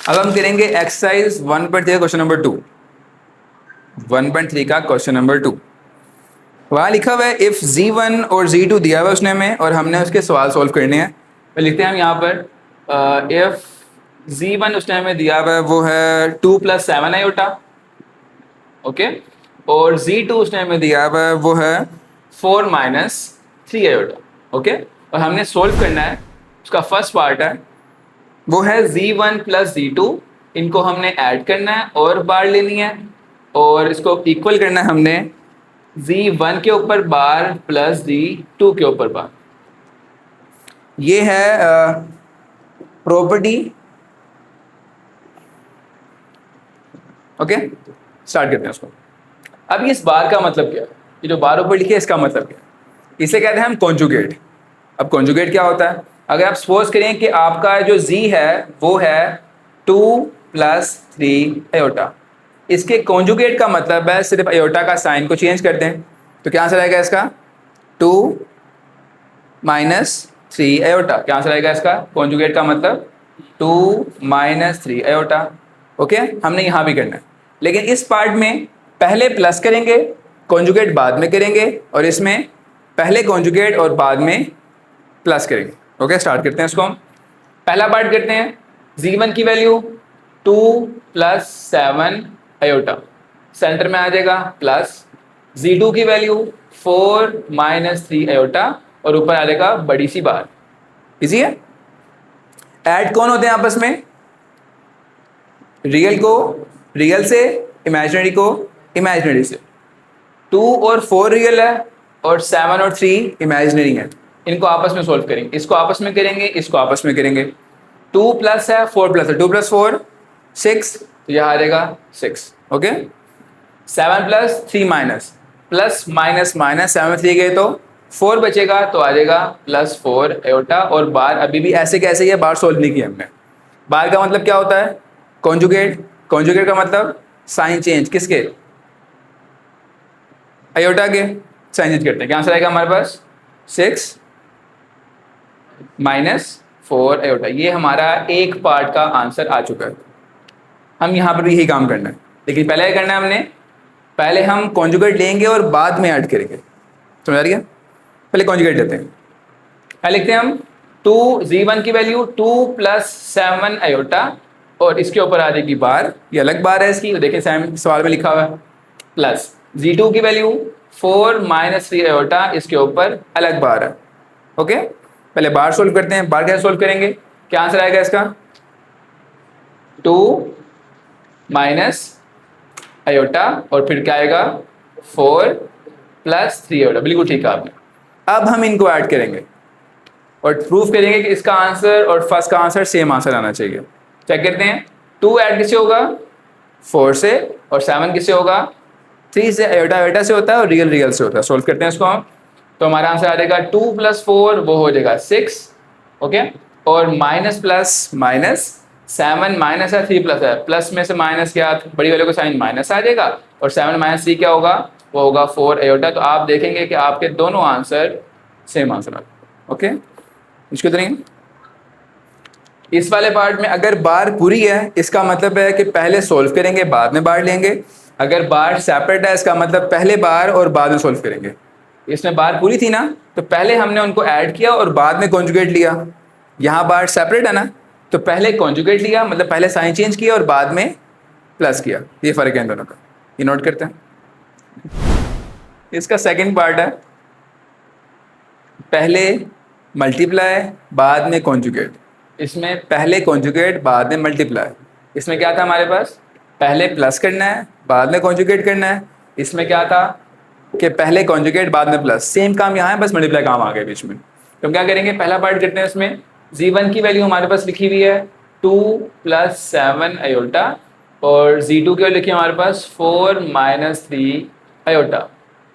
अब हम करेंगे एक्सरसाइज 1.3 क्वेश्चन नंबर 2, 1.3 का क्वेश्चन नंबर 2। वहाँ लिखा हुआ है इफ z1 और z2 दिया हुआ है उसने हमें और हमने उसके सवाल सॉल्व करने हैं। तो लिखते हैं हम यहाँ पर इफ z1 उसने हमें दिया हुआ है वो है 2 + 7 आयोटा, ओके, और z2 उसने हमें दिया हुआ है वो है 4 - 3 आयोटा, ओके। और हमने सोल्व करना है, उसका फर्स्ट पार्ट है वो है z1 + z2, इनको हमने ऐड करना है और बार लेनी है और इसको इक्वल करना है हमने z1 के ऊपर बार प्लस z2 के ऊपर बार। ये है प्रॉपर्टी, ओके। स्टार्ट करते हैं उसको। अब इस बार का मतलब क्या है, ये जो बार ऊपर लिखी है इसका मतलब क्या है, इसे कहते हैं हम कॉन्जुगेट। अब कॉन्जुगेट क्या होता है, अगर आप सपोज करें कि आपका जो z है वो है 2 + 3 आयोटा, इसके कॉन्जुगेट का मतलब है सिर्फ आयोटा का साइन को चेंज कर दें, तो क्या आंसर आएगा इसका 2 - 3 आयोटा। क्या आंसर आएगा इसका कॉन्जुगेट का मतलब 2 - 3 आयोटा, ओके। हमने यहाँ भी करना है, लेकिन इस पार्ट में पहले प्लस करेंगे, कॉन्जुगेट बाद में करेंगे, और इसमें पहले कॉन्जुगेट और बाद में प्लस करेंगे, ओके। स्टार्ट करते हैं इसको हम। पहला पार्ट करते हैं, z1 की वैल्यू 2 + 7 आयोटा सेंटर में आ जाएगा, प्लस z2 की वैल्यू 4 - 3 आयोटा और ऊपर आ जाएगा बड़ी सी बार। इजी है। ऐड कौन होते हैं आपस में, रियल को रियल से, इमेजिनरी को इमेजिनरी से। 2 और 4 रियल है और 7 और 3 इमेजिनरी है, इनको आपस में सोल्व करेंगे, इसको आपस में करेंगे, इसको आपस में करेंगे। 2 प्लस है 4 प्लस है, 2 + 4 6, तो यह आ जाएगा 6, okay. 7 + 3 minus plus minus minus 7 में 3 गए तो 4 बचेगा, तो आ जाएगा +4 आयोटा। और बार अभी भी ऐसे कैसे ही है, बार सोल्व नहीं किया हमने। बार का मतलब क्या होता है, कॉन्जुगेट। कॉन्जुगेट का मतलब साइन चेंज, किसके, आयोटा के साइन चेंज करते हैं। क्या आंसर आएगा हमारे पास 6 - 4 आयोटा। ये हमारा एक पार्ट का आंसर आ चुका है। हम यहाँ पर भी यही काम करना है, लेकिन पहले क्या करना है हमने, पहले हम कॉन्जुगेट लेंगे और बाद में ऐड करेंगे, समझ आ रही है। पहले कॉन्जुगेट लेते हैं, पहले लिखते हैं हम 2 z1 की वैल्यू 2 + 7 आयोटा और इसके ऊपर आ जाएगी बार, ये अलग बार है इसकी, देखें सवाल में लिखा हुआ है, प्लस z2 की वैल्यू 4 - 3 आयोटा, इसके ऊपर अलग बार है, ओके। पहले बार सोल्व करते हैं। बार कैसे सोल्व करेंगे, क्या आंसर आएगा इसका 2 - आयोटा और फिर क्या आएगा 4 + 3 आयोटा, बिल्कुल ठीक है आपने। अब हम इनको ऐड करेंगे और प्रूफ करेंगे कि इसका आंसर और फर्स्ट का आंसर सेम आंसर आना चाहिए। चेक करते हैं, 2 ऐड किससे होगा 4 से, और 7 किससे होगा 3 से। आयोटा आयोटा से होता है और रियल रियल से होता है। सोल्व करते हैं इसको हम, तो हमारा आंसर आ जाएगा 2 + 4 वो हो जाएगा 6, ओके। और माइनस प्लस माइनस 7 माइनस है 3 प्लस है, प्लस में से माइनस क्या, बड़ी वाले को साइन माइनस आ जाएगा, और 7 - 3 क्या होगा, वो होगा 4 आयोटा। तो आप देखेंगे कि आपके दोनों आंसर सेम आंसर आ गए, ओके। इसको करेंगे इस वाले पार्ट में, अगर बार पूरी है इसका मतलब है कि पहले सोल्व करेंगे बाद में बार लेंगे। अगर बार सेपरेट है इसका मतलब पहले बार और बाद में सोल्व करेंगे। इसमें बार पूरी थी ना, तो पहले हमने उनको ऐड किया और बाद में कॉन्जुगेट लिया। यहाँ बार सेपरेट है ना, तो पहले कॉन्जुगेट लिया, मतलब पहले साइन चेंज किया और बाद में प्लस किया। ये फर्क है इन दोनों का, ये नोट करते हैं। इसका सेकंड पार्ट है, पहले मल्टीप्लाई बाद में कॉन्जुगेट। इसमें पहले कॉन्जुगेट बाद में मल्टीप्लाई। इसमें क्या था हमारे पास, पहले प्लस करना है बाद में कॉन्जुगेट करना है। इसमें क्या था कि पहले कॉन्जुगेट बाद में प्लस। सेम काम यहाँ है, बस मल्टीप्लाई काम आ गया बीच में। तो हम क्या करेंगे, पहला पार्ट करते हैं। इसमें z1 की वैल्यू हमारे पास लिखी हुई है 2 + 7 आयोटा और z2 की वैल्यू लिखी है हमारे पास 4 - 3 आयोटा।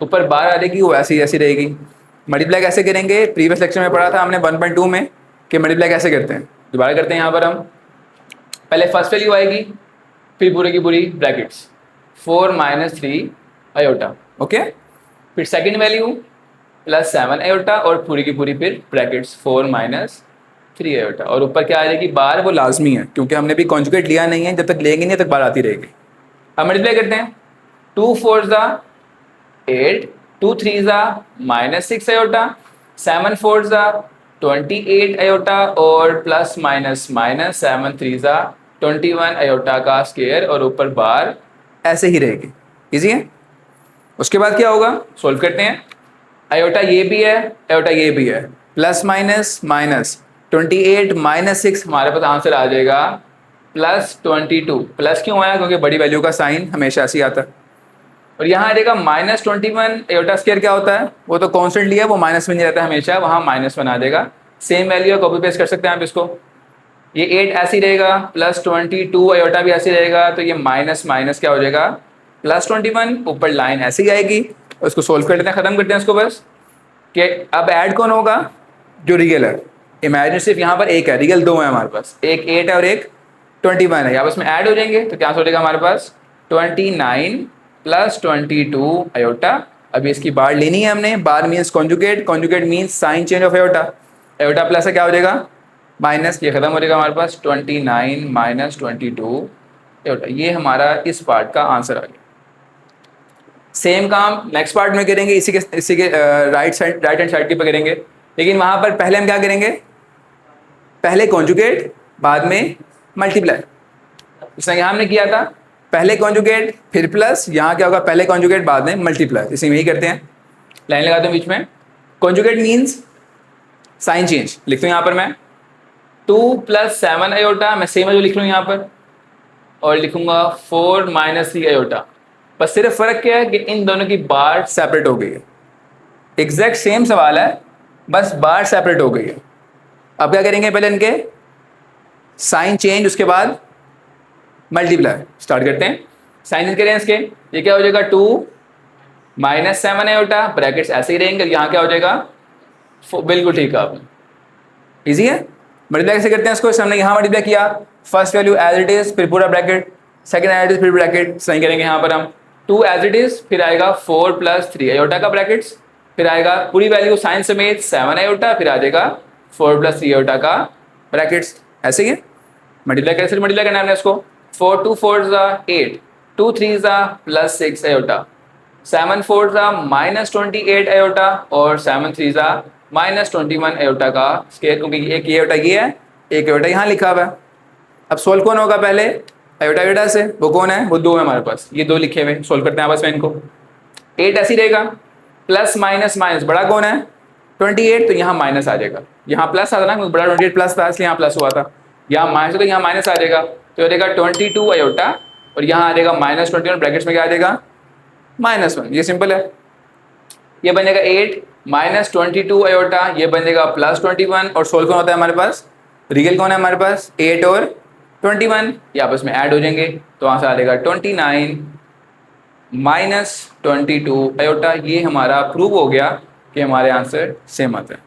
ऊपर बार आ जाएगी, वो ऐसी ऐसी रहेगी। मल्टीप्लाई कैसे करेंगे, प्रीवियस लेक्चर में पढ़ा था हमने 1.2 में कि मल्टीप्लाई कैसे करते हैं। दोबारा करते हैं यहाँ पर हम, पहले फर्स्ट वैल्यू आएगी, फिर पूरी की पूरी ब्रैकेट्स 4 - 3 आयोटा, ओके। फिर सेकंड वैल्यू +7 आयोटा और पूरी की पूरी फिर ब्रैकेट्स 4 - 3 आयोटा, और ऊपर क्या आ जाएगी बार, वो लाजमी है क्योंकि हमने भी कॉन्जुगेट लिया नहीं है, जब तक लेंगे नहीं तब तक बार आती रहेगी। अब मल्टीप्लाई करते हैं, 2 4 ज़ा 8, 2 3 ज़ा -6 आयोटा, 7 4 ज़ा 28 आयोटा और प्लस माइनस माइनस 7 3 ज़ा 21 आयोटा का स्क्वायर, और ऊपर बार ऐसे ही रहेगी। इजी है। उसके बाद क्या होगा, सोल्व करते हैं। आयोटा ये भी है, आयोटा ये भी है, प्लस माइनस माइनस 28 -6, हमारे पास आंसर आ जाएगा +22। प्लस क्यों आया, क्योंकि बड़ी वैल्यू का साइन हमेशा ऐसे ही आता है। और यहाँ आ जाएगा -21, आयोटा स्क्वायर क्या होता है, वो तो कॉन्स्टेंट लिया, वो माइनस में नहीं रहता हमेशा, वहाँ -1 आ जाएगा। सेम वैल्यू कॉपी पेस्ट कर सकते हैं आप इसको। ये 8 ऐसे ही रहेगा, +22 आयोटा भी ऐसे रहेगा, तो ये माइनस माइनस क्या हो जाएगा +21, ऊपर लाइन ऐसे ही आएगी। उसको सोल्व कर लेते हैं, ख़त्म करते हैं इसको बस। कि अब ऐड कौन होगा, जो रियल है। इमेजिन सिर्फ यहाँ पर एक है, रियल 2 है हमारे पास, एक 8 है और एक 21 है, आपस में ऐड हो जाएंगे तो क्या हो जाएगा हमारे पास 29 + 22 आयोटा। अभी इसकी बार लेनी है हमने, बार means conjugate, conjugate means sign change of iota, iota plus है क्या हो जाएगा माइनस, ये खत्म हो जाएगा हमारे पास 29 - 22 आयोटा। ये हमारा इस पार्ट का आंसर आ गया। सेम काम नेक्स्ट पार्ट में करेंगे, इसी के राइट हैंड साइड के पे करेंगे, लेकिन वहाँ पर पहले हम क्या करेंगे, पहले कॉन्जुगेट बाद में मल्टीप्लाई। इसमें यहाँ हमने किया था पहले कॉन्जुगेट फिर प्लस, यहाँ क्या होगा पहले कॉन्जुगेट बाद में मल्टीप्लाई। इसी में ही करते हैं, लाइन लगाते हैं बीच में। कॉन्जुगेट मीन्स साइन चेंज, लिखता हूँ यहाँ पर मैं 2 + 7 आयोटा, मैं सेम जो लिख लूँ यहाँ पर, और लिखूंगा 4 - 3 आयोटा। बस सिर्फ फ़र्क क्या है कि इन दोनों की बार सेपरेट हो गई है। एग्जैक्ट सेम सवाल है, बस बार सेपरेट हो गई है। अब क्या करेंगे, पहले इनके साइन चेंज, उसके बाद मल्टीप्लाई। स्टार्ट करते हैं, साइन चेंज करें इसके, ये क्या हो जाएगा 2 - 7 आयोटा, ब्रैकेट्स ऐसे ही रहेंगे, यहाँ क्या हो जाएगा बिल्कुल ठीक है आपने, ईजी है। मल्टीप्लाई कैसे करते हैं इसको, हमने यहाँ मल्टीप्लाई किया, first value as it is, फिर पूरा bracket, second as it is, फिर ब्रैकेट, सही करेंगे यहाँ पर हम 2 एज इट इज, फिर आएगा 4 + 3 आयोटा का ब्रैकेट्स, फिर आएगा पूरी वैल्यू साइन समेत 7 आयोटा, फिर आ जाएगा 4 + 3 आयोटा का ब्रैकेट्स। ऐसे ही है। मल्टीप्लाई कैसे मल्टीप्लाई करना है हमने इसको, 4 2 4 ज़ा 8, 2 3 ज़ा +6 आयोटा, 7 4 ज़ा -28 आयोटा और 7 3 ज़ा -21 आयोटा का स्क्वायर, क्योंकि एक ये आयोटा ये है, एक आयोटा यहाँ लिखा हुआ है। अब सोल्व कौन होगा पहले, आयोटा आयोटा से, वो कौन है, वो 2 है हमारे पास, ये 2 लिखे हुए, सोल्व करते हैं आपस में इनको। 8 ऐसे ही रहेगा, प्लस माइनस माइनस, बड़ा कौन है 28, तो यहाँ माइनस आ जाएगा, यहाँ प्लस आता ना, बड़ा 28 प्लस था इसलिए यहाँ प्लस हुआ था, यहाँ माइनस तो यहाँ माइनस आ जाएगा, तो रहेगा 22 आयोटा, और यहाँ आ जाएगा -21, ब्रैकेट्स में क्या आ जाएगा -1। ये सिंपल है। ये बनेगा 8 - 22 आयोटा, ये बनेगा +21, और सोल्व कौन होता है हमारे पास, रियल कौन है हमारे पास 8 और 21, ये आपस में ऐड हो जाएंगे, तो आंसर आ जाएगा 29 - 22 आयोटा। ये हमारा प्रूव हो गया कि हमारे आंसर सेम आते हैं।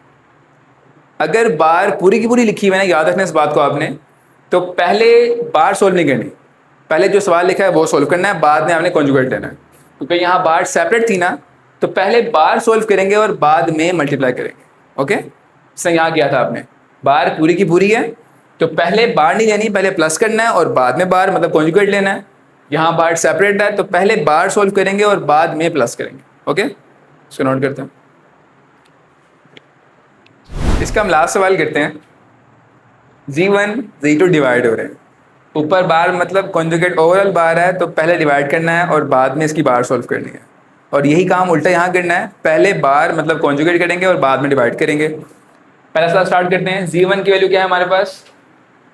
अगर बार पूरी की पूरी लिखी हुई है ना, याद रखना इस बात को आपने, तो पहले बार सोल्व नहीं करनी, पहले जो सवाल लिखा है वो सोल्व करना है, बाद में आपने कॉन्जुगेट लेना है, क्योंकि यहाँ बार सेपरेट थी ना, तो पहले बार सोल्व करेंगे और बाद में मल्टीप्लाई करेंगे। ओके, इससे यहाँ किया था आपने, बार पूरी की पूरी है तो पहले बार नहीं लेनी, पहले प्लस करना है और बाद में बार मतलब कॉन्जुगेट लेना है। यहाँ बार सेपरेट है तो पहले बार सोल्व करेंगे और बाद में प्लस करेंगे। ओके, इसको नोट करते हैं। इसका हम लास्ट सवाल करते हैं। Z1 Z2 डिवाइड हो रहे हैं, ऊपर बार मतलब कॉन्जुगेट ओवरऑल बार है, तो पहले डिवाइड करना है और बाद में इसकी बार सोल्व करनी है, और यही काम उल्टा यहाँ करना है, पहले बार मतलब कॉन्जुगेट करेंगे और बाद में डिवाइड करेंगे। पहला सवाल स्टार्ट करते हैं। Z1 की वैल्यू क्या है हमारे पास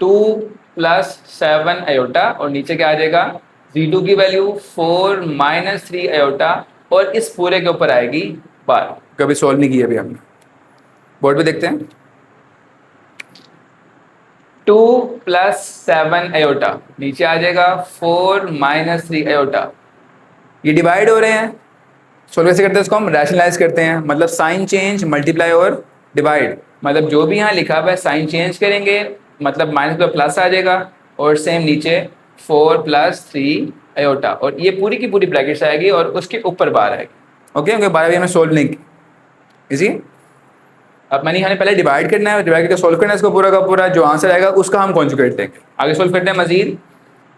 2 + 7 आयोटा, और नीचे क्या आ जाएगा Z2 की वैल्यू 4 - 3 आयोटा, और इस पूरे के ऊपर आएगी बार। कभी सोल्व नहीं किया अभी हमने, बोर्ड पे देखते हैं। 2 + 7 आयोटा, नीचे आ जाएगा 4 - 3 आयोटा, ये डिवाइड हो रहे हैं। सोल्व कैसे करते हैं इसको, हम रैशनलाइज करते हैं, मतलब साइन चेंज, मल्टीप्लाई और डिवाइड, मतलब जो भी यहाँ लिखा हुआ है साइन चेंज करेंगे, मतलब माइनस पर प्लस आ जाएगा, और सेम नीचे 4 + 3 आयोटा, और ये पूरी की पूरी ब्रैकेट्स आएगी और उसके ऊपर बार आएगी। ओके, क्योंकि बार भी हमें सोल्व नहीं की। इजी। अब मैंने हमें पहले डिवाइड करना है, डिवाइड करके सोल्व करना है इसको पूरा का पूरा, जो आंसर आएगा उसका हम कॉन्जुगेट देंगे। आगे सोल्व करते हैं मजीद,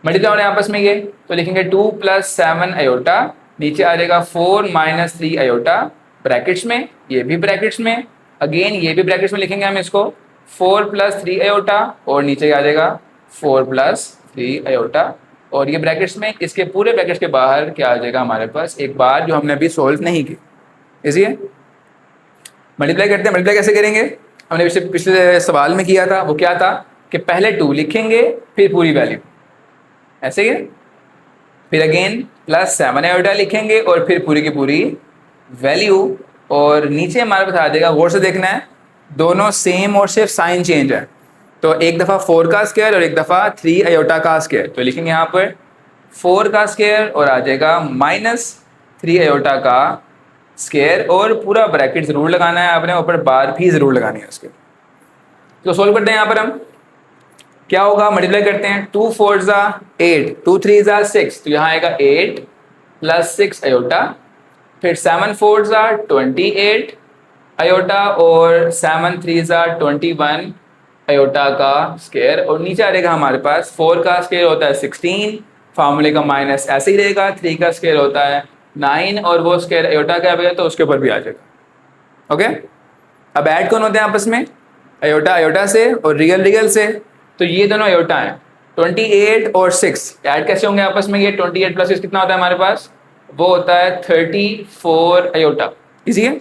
मल्टीप्लाई होने आपस में ये, तो लिखेंगे 2 + 7 आयोटा, नीचे आ जाएगा 4 - 3 आयोटा ब्रैकेट्स में, ये भी ब्रैकेट्स में, अगेन ये भी ब्रैकेट्स में लिखेंगे हम इसको 4 + 3 आयोटा, और नीचे आ जाएगा 4 + 3 आयोटा, और ये ब्रैकेट्स में, इसके पूरे ब्रैकेट्स के बाहर क्या आ जाएगा हमारे पास एक बार जो हमने अभी सोल्व नहीं की। इसलिए मल्टीप्लाई करते हैं, मल्टीप्लाई कैसे करेंगे, हमने पिछले सवाल में किया था, वो क्या था कि पहले 2 लिखेंगे फिर पूरी वैल्यू, ऐसे ही, फिर अगेन +7 आयोटा लिखेंगे और फिर पूरी की पूरी वैल्यू, और नीचे हमारे पास आ जाएगा, गौर से देखना है दोनों सेम और सिर्फ साइन चेंज है, तो एक दफ़ा 4 का स्क्वायर और एक दफ़ा 3 आयोटा का स्क्वायर, तो लिखेंगे यहाँ पर 4 का स्क्वायर और आ जाएगा -3 आयोटा का स्क्वायर, और पूरा ब्रैकेट ज़रूर लगाना है आपने, ऊपर बार भी ज़रूर लगानी है उसके। तो सोल्व करते हैं यहाँ पर हम, क्या होगा, मल्टीप्लाई करते हैं, 2 × 4 = 8, 2 × 3 = 6, तो यहाँ आएगा 8 + 6 आयोटा, फिर 7 × 4 = 28 आयोटा, और 7 × 3 = 21 आयोटा का स्क्वायर, और नीचे आ जाएगा हमारे पास 4 का स्क्वायर होता है 16, फार्मूले का माइनस ऐसे ही रहेगा, 3 का स्क्वायर होता है 9, और वो स्क्वायर आयोटा का है तो उसके ऊपर भी आ जाएगा। ओके, अब ऐड कौन होते हैं आपस में, आयोटा आयोटा से और रियल रियल से, तो ये दोनों आयोटा हैं, 28 और 6 ऐड कैसे होंगे आपस में, ये 28 + 6 कितना होता है हमारे पास, वो होता है 34 आयोटा, इसी है।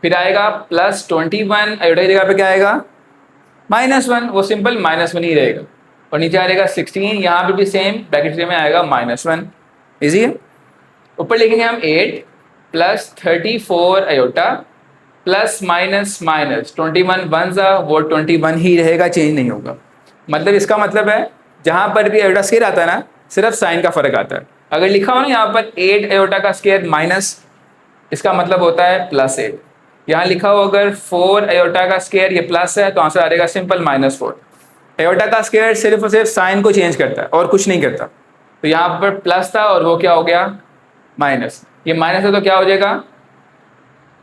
फिर आएगा +21 आयोटा की जगह पे क्या आएगा, -1, वो सिंपल -1 ही रहेगा, और नीचे आ जाएगा 16, यहाँ पे भी सेम ब्रैकेट में आएगा -1, इजी है। ऊपर लिखेंगे हम 8 + 34 आयोटा प्लस माइनस 21 1 ज़ा वो 21 ही रहेगा, चेंज नहीं होगा। मतलब इसका मतलब है जहाँ पर भी आयोटा स्केयर आता है ना, सिर्फ साइन का फ़र्क आता है। अगर लिखा हो ना यहाँ पर 8 आयोटा का स्केयर माइनस, इसका मतलब होता है +8। यहाँ लिखा हो अगर 4 आयोटा का स्केयर ये प्लस है तो आंसर आ जाएगा सिंपल -4। आयोटा का स्केयर सिर्फ और सिर्फ साइन को चेंज करता है और कुछ नहीं करता। तो यहाँ पर प्लस था और वो क्या हो गया माइनस, ये माइनस है तो क्या हो जाएगा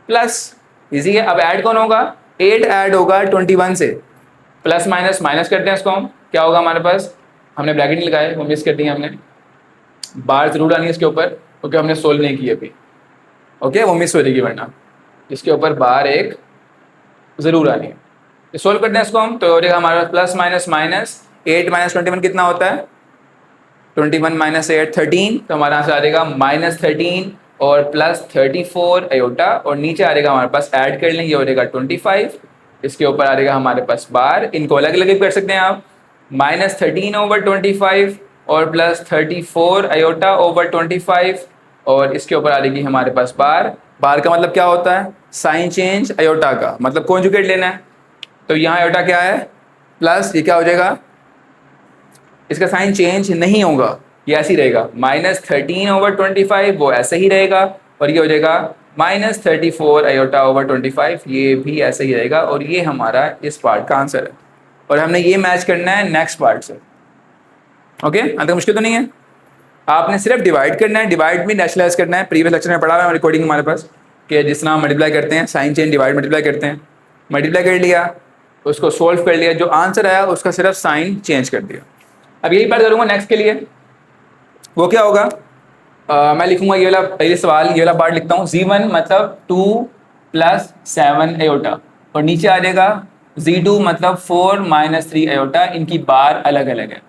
प्लस। इजी है। अब ऐड कौन होगा, 8 ऐड होगा 21 से, प्लस माइनस माइनस करते हैं इसको हम, क्या होगा हमारे पास, हमने ब्रैकेट नहीं लगाए वो मिस कर दी हमने, बार जरूर आनी है इसके ऊपर क्योंकि हमने सोल्व नहीं की अभी। ओके, वो मिस हो जाएगी वरना इसके ऊपर बार एक ज़रूर आनी है। सोल्व करते हैं इसको हम, तो हो जाएगा हमारे पास प्लस माइनस माइनस 8 - 21 कितना होता है 21 - 8 13, तो हमारा आंसर आ जाएगा -13 और प्लस 34 आयोटा, और नीचे आ जाएगा हमारे पास ऐड कर लेंगे हो जाएगा 25, इसके ऊपर आ जाएगा हमारे पास बार, इनको अलग अलग भी कर सकते हैं आप, -13/25 और प्लस 34 आयोटा ओवर 25, और इसके ऊपर आ जाएगी हमारे पास बार। बार का मतलब क्या होता है साइन चेंज आयोटा का, मतलब कॉन्जुगेट लेना है। तो यहाँ आयोटा क्या है प्लस, ये क्या हो जाएगा, इसका साइन चेंज नहीं होगा, ये ऐसे ही रहेगा, -13/25 वो ऐसे ही रहेगा, और ये हो जाएगा -34 आयोटा ओवर 25, ये भी ऐसे ही रहेगा, और ये हमारा इस पार्ट का आंसर है। और हमने ये मैच करना है नेक्स्ट पार्ट से। ओके, अंदर मुश्किल तो नहीं है, आपने सिर्फ डिवाइड करना है, डिवाइड भी नेचुरलाइज करना है। प्रीवियस लेक्चर में पढ़ा हुआ है रिकॉर्डिंग हमारे पास कि जिस तरह मल्टीप्लाई करते हैं साइन चेंज डिवाइड मल्टीप्लाई करते हैं, मल्टीप्लाई कर लिया उसको सोल्व कर लिया, जो आंसर आया उसका सिर्फ साइन चेंज कर दिया। अब यही पार्ट करूँगा नेक्स्ट के लिए, वो क्या होगा, मैं लिखूंगा ये वाला पहले सवाल, ये वाला पार्ट लिखता हूँ, Z1 मतलब 2 + 7 आयोटा, और नीचे आ जाएगा Z2 मतलब 4 - 3 आयोटा, इनकी बार अलग अलग है।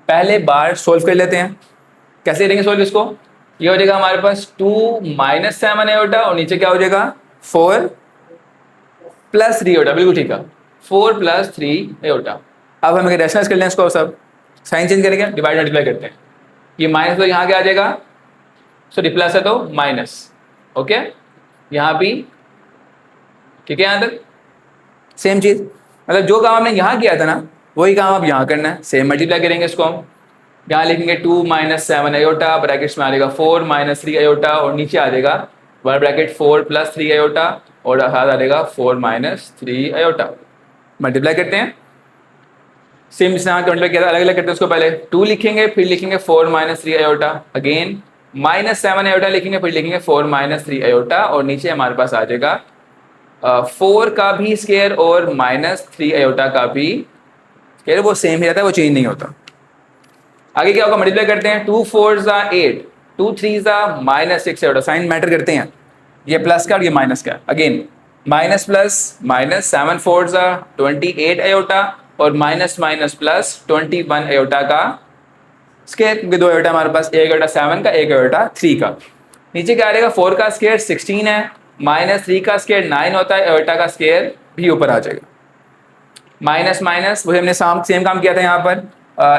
पहले बार सोल्व कर लेते हैं, कैसे करेंगे सोल्व इसको, ये हो जाएगा हमारे पास 2 - 7 आयोटा, और नीचे क्या हो जाएगा 4 + 3 आयोटा, बिल्कुल ठीक है 4 + 3 आयोटा। अब हमें रैशनलाइज कर लें इसको, सब साइन चेंज करेंगे, डिवाइड मल्टीप्लाई करते हैं, ये माइनस तो यहाँ क्या आ जाएगा, सॉरी प्लस है तो माइनस, ओके यहाँ भी ठीक है, यहाँ तक सेम चीज़, मतलब जो काम हमने यहाँ किया था ना वही काम अब यहाँ करना है, सेम मल्टीप्लाई करेंगे इसको हम। यहाँ लिखेंगे 2 - 7 आयोटा, ब्रैकेट्स में आ जाएगा 4 - 3 आयोटा, और नीचे आ जाएगा वन ब्रैकेट 4 + 3 आयोटा, और हाथ आ जाएगा 4 - 3 आयोटा। मल्टीप्लाई करते हैं सेम जिसने यहाँ मल्टीप्लाई किया था, अलग अलग करते हैं उसको, पहले 2 लिखेंगे फिर लिखेंगे 4 - 3 आयोटा, अगेन -7 आयोटा लिखेंगे फिर लिखेंगे 4 - 3 आयोटा, और नीचे हमारे पास आ जाएगा 4 का भी स्केयर और -3 आयोटा का भी स्केयर वो सेम ही रहता है, वो चेंज नहीं होता। आगे क्या होगा, मल्टीप्लाई करते हैं, 2 4 8, 2 3 -6 आयोटा, साइन मैटर करते हैं, ये प्लस का और ये माइनस का। Again minus plus minus, 7 4 28 iota और माइनस माइनस प्लस 21 आयोटा का स्केयर, क्योंकि 2 आयोटा हमारे पास, एक आयोटा 7 का, एक आयोटा 3 का। नीचे क्या आ जाएगा, 4 का स्केयर 16 है, -3 का स्केयर 9 होता है, आयोटा का स्केयर भी ऊपर आ जाएगा। माइनस माइनस वही हमने सेम काम किया था यहाँ पर,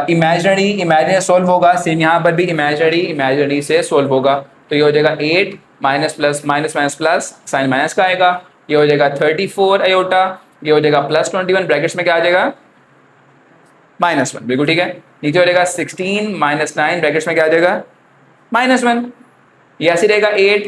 इमेजिनरी इमेजिनरी सोल्व होगा, सेम यहाँ पर भी इमेजिनरी इमेजिनरी से सोल्व होगा। तो ये हो जाएगा 8 minus plus minus minus plus, sign minus का आएगा, ये हो जाएगा 34 आयोटा, ये हो जाएगा प्लस 21, ब्रैकेट्स में क्या आ जाएगा -1, बिल्कुल ठीक है। नीचे हो जाएगा 16 -9, ब्रैकेट्स में क्या आ जाएगा -1, ये ऐसे रहेगा 8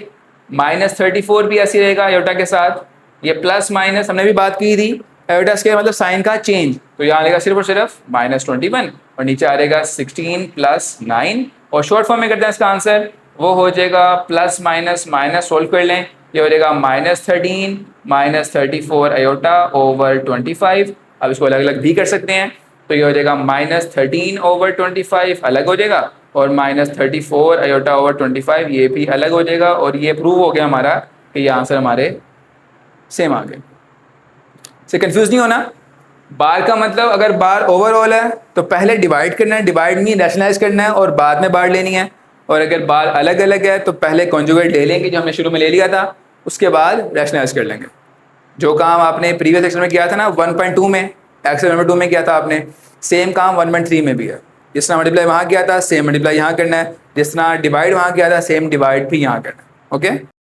-34 भी ऐसे रहेगा आयोटा के साथ, ये प्लस माइनस हमने भी बात की थी, आयोटा के मतलब साइन का चेंज, तो यहाँ आएगा सिर्फ और सिर्फ -21 और नीचे आ जाएगा 16 + 9, और शॉर्ट फॉर्म में करते हैं इसका आंसर, वो हो जाएगा प्लस माइनस माइनस, सोल्व कर लें, ये हो जाएगा -13 -34 आयोटा ओवर 25। अब इसको अलग अलग भी कर सकते हैं, तो ये हो जाएगा -13 ओवर 25 अलग हो जाएगा, और -34 आयोटा ओवर 25 ये भी अलग हो जाएगा, और ये प्रूव हो गया हमारा कि ये आंसर हमारे सेम आ गए। से कंफ्यूज नहीं होना, बार का मतलब अगर बार ओवरऑल है तो पहले डिवाइड करना है, डिवाइड में रैशनलाइज करना है और बाद में बार लेनी है, और अगर बार अलग अलग है तो पहले कॉन्जुगेट ले लेंगे जो हमने शुरू में ले लिया था, उसके बाद रैशनलाइज कर लेंगे। जो काम आपने प्रीवियस सेक्शन में किया था ना 1.2 में, एक्सरसाइज नंबर 2 में किया था आपने, सेम काम 1.3 में भी है। जिस तरह मल्टीप्लाई वहाँ किया था सेम मल्टीप्लाई यहाँ करना है, जिस तरह डिवाइड वहाँ किया था सेम डिवाइड भी यहाँ करना है। ओके।